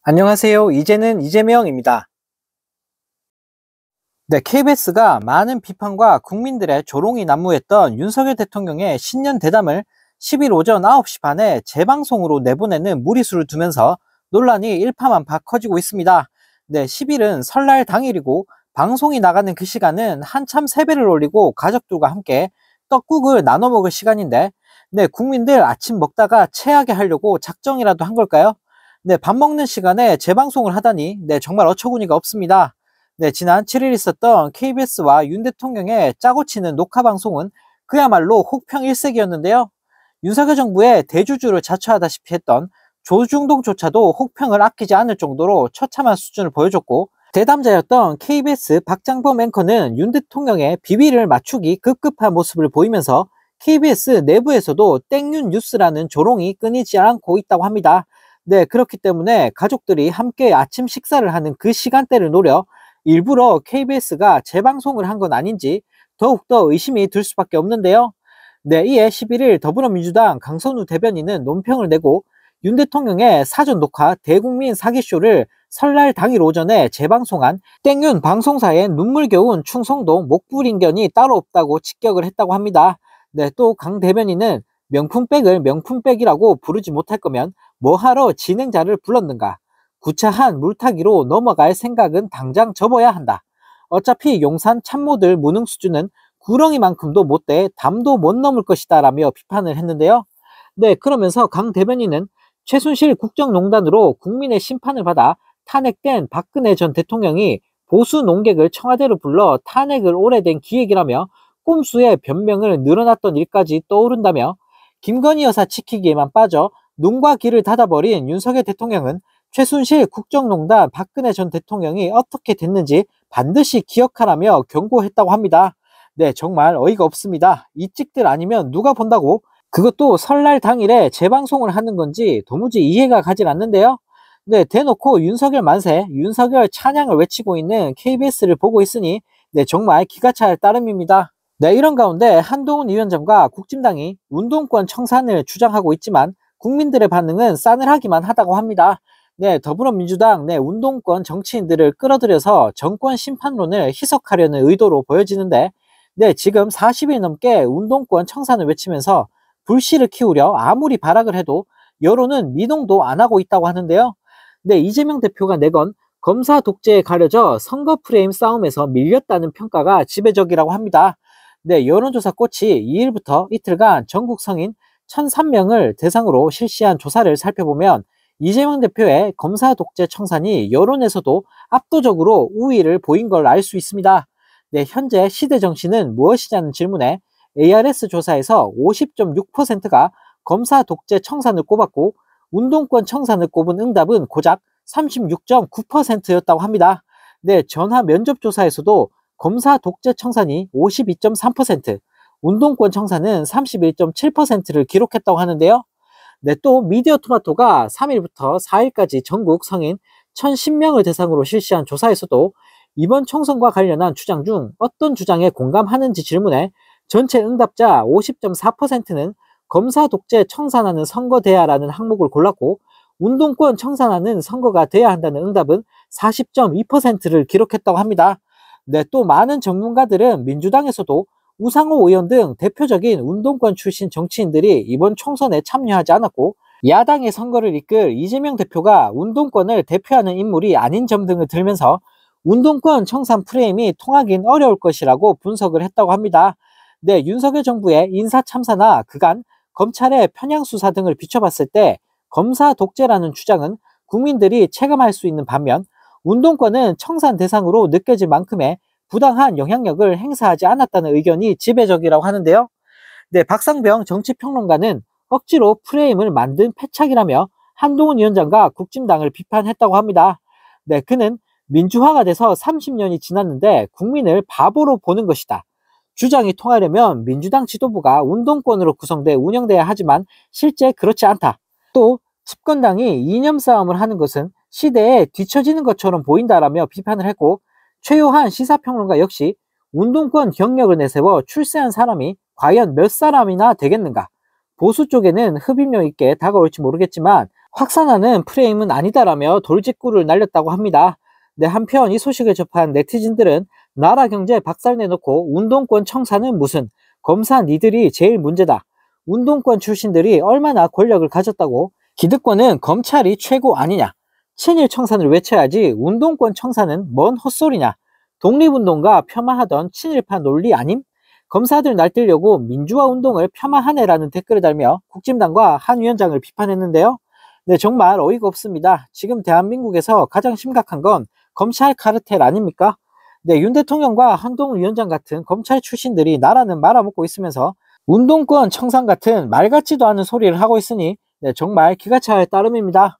안녕하세요. 이제는 이재명입니다. 네, KBS가 많은 비판과 국민들의 조롱이 난무했던 윤석열 대통령의 신년 대담을 10일 오전 9시 반에 재방송으로 내보내는 무리수를 두면서 논란이 일파만파 커지고 있습니다. 네, 10일은 설날 당일이고 방송이 나가는 그 시간은 한참 세배를 올리고 가족들과 함께 떡국을 나눠 먹을 시간인데, 네, 국민들 아침 먹다가 체하게 하려고 작정이라도 한 걸까요? 네, 밥 먹는 시간에 재방송을 하다니, 네, 정말 어처구니가 없습니다. 네, 지난 7일 있었던 KBS와 윤 대통령의 짜고 치는 녹화 방송은 그야말로 혹평일색이었는데요. 윤석열 정부의 대주주를 자처하다시피 했던 조중동조차도 혹평을 아끼지 않을 정도로 처참한 수준을 보여줬고, 대담자였던 KBS 박장범 앵커는 윤 대통령의 비위를 맞추기 급급한 모습을 보이면서 KBS 내부에서도 땡윤 뉴스라는 조롱이 끊이지 않고 있다고 합니다. 네, 그렇기 때문에 가족들이 함께 아침 식사를 하는 그 시간대를 노려 일부러 KBS가 재방송을 한 건 아닌지 더욱더 의심이 들 수밖에 없는데요. 네, 이에 11일 더불어민주당 강선우 대변인은 논평을 내고 윤 대통령의 사전 녹화 대국민 사기쇼를 설날 당일 오전에 재방송한 땡윤 방송사의 눈물겨운 충성도 목불인견이 따로 없다고 직격을 했다고 합니다. 네, 또 강 대변인은 명품백을 명품백이라고 부르지 못할 거면 뭐하러 진행자를 불렀는가? 구차한 물타기로 넘어갈 생각은 당장 접어야 한다. 어차피 용산 참모들 무능 수준은 구렁이만큼도 못 돼 담도 못 넘을 것이다 라며 비판을 했는데요. 네, 그러면서 강 대변인은 최순실 국정농단으로 국민의 심판을 받아 탄핵된 박근혜 전 대통령이 보수 농객을 청와대로 불러 탄핵을 오래된 기획이라며 꼼수의 변명을 늘어났던 일까지 떠오른다며 김건희 여사 지키기에만 빠져 눈과 귀를 닫아버린 윤석열 대통령은 최순실 국정농단 박근혜 전 대통령이 어떻게 됐는지 반드시 기억하라며 경고했다고 합니다. 네, 정말 어이가 없습니다. 이 찍들 아니면 누가 본다고? 그것도 설날 당일에 재방송을 하는 건지 도무지 이해가 가질 않는데요. 네, 대놓고 윤석열 만세, 윤석열 찬양을 외치고 있는 KBS를 보고 있으니 네, 정말 기가 찰 따름입니다. 네, 이런 가운데 한동훈 위원장과 국진당이 운동권 청산을 주장하고 있지만 국민들의 반응은 싸늘하기만 하다고 합니다. 네, 더불어민주당 내 운동권 정치인들을 끌어들여서 정권 심판론을 희석하려는 의도로 보여지는데, 네, 지금 40일 넘게 운동권 청산을 외치면서 불씨를 키우려 아무리 발악을 해도 여론은 미동도 안 하고 있다고 하는데요. 네, 이재명 대표가 내건 검사 독재에 가려져 선거 프레임 싸움에서 밀렸다는 평가가 지배적이라고 합니다. 네, 여론조사 꽃이 2일부터 이틀간 전국 성인 1,003명을 대상으로 실시한 조사를 살펴보면 이재명 대표의 검사 독재 청산이 여론에서도 압도적으로 우위를 보인 걸 알 수 있습니다. 네, 현재 시대 정신은 무엇이냐는 질문에 ARS 조사에서 50.6%가 검사 독재 청산을 꼽았고 운동권 청산을 꼽은 응답은 고작 36.9%였다고 합니다. 네, 전화 면접 조사에서도 검사 독재 청산이 52.3%, 운동권 청산은 31.7%를 기록했다고 하는데요. 네, 또 미디어 토마토가 3일부터 4일까지 전국 성인 1,010명을 대상으로 실시한 조사에서도 이번 총선과 관련한 주장 중 어떤 주장에 공감하는지 질문에 전체 응답자 50.4%는 검사 독재 청산하는 선거돼야라는 항목을 골랐고 운동권 청산하는 선거가 돼야 한다는 응답은 40.2%를 기록했다고 합니다. 네, 또 많은 전문가들은 민주당에서도 우상호 의원 등 대표적인 운동권 출신 정치인들이 이번 총선에 참여하지 않았고 야당의 선거를 이끌 이재명 대표가 운동권을 대표하는 인물이 아닌 점 등을 들면서 운동권 청산 프레임이 통하긴 어려울 것이라고 분석을 했다고 합니다. 네, 윤석열 정부의 인사 참사나 그간 검찰의 편향 수사 등을 비춰봤을 때 검사 독재라는 주장은 국민들이 체감할 수 있는 반면 운동권은 청산 대상으로 느껴질 만큼의 부당한 영향력을 행사하지 않았다는 의견이 지배적이라고 하는데요. 네, 박상병 정치평론가는 억지로 프레임을 만든 패착이라며 한동훈 위원장과 국진당을 비판했다고 합니다. 네, 그는 민주화가 돼서 30년이 지났는데 국민을 바보로 보는 것이다. 주장이 통하려면 민주당 지도부가 운동권으로 구성돼 운영돼야 하지만 실제 그렇지 않다. 또 집권당이 이념 싸움을 하는 것은 시대에 뒤처지는 것처럼 보인다라며 비판을 했고 최요한 시사평론가 역시 운동권 경력을 내세워 출세한 사람이 과연 몇 사람이나 되겠는가? 보수 쪽에는 흡입력 있게 다가올지 모르겠지만 확산하는 프레임은 아니다라며 돌직구를 날렸다고 합니다. 네, 한편 이 소식을 접한 네티즌들은 나라 경제 박살내놓고 운동권 청사는 무슨, 검사 니들이 제일 문제다. 운동권 출신들이 얼마나 권력을 가졌다고, 기득권은 검찰이 최고 아니냐. 친일 청산을 외쳐야지 운동권 청산은 뭔 헛소리냐. 독립운동가 폄하하던 친일파 논리 아님? 검사들 날뛰려고 민주화 운동을 폄하하네라는 댓글을 달며 국진당과 한 위원장을 비판했는데요. 네, 정말 어이가 없습니다. 지금 대한민국에서 가장 심각한 건 검찰 카르텔 아닙니까? 네, 윤 대통령과 한동훈 위원장 같은 검찰 출신들이 나라는 말아먹고 있으면서 운동권 청산 같은 말 같지도 않은 소리를 하고 있으니 네, 정말 기가 찰 따름입니다.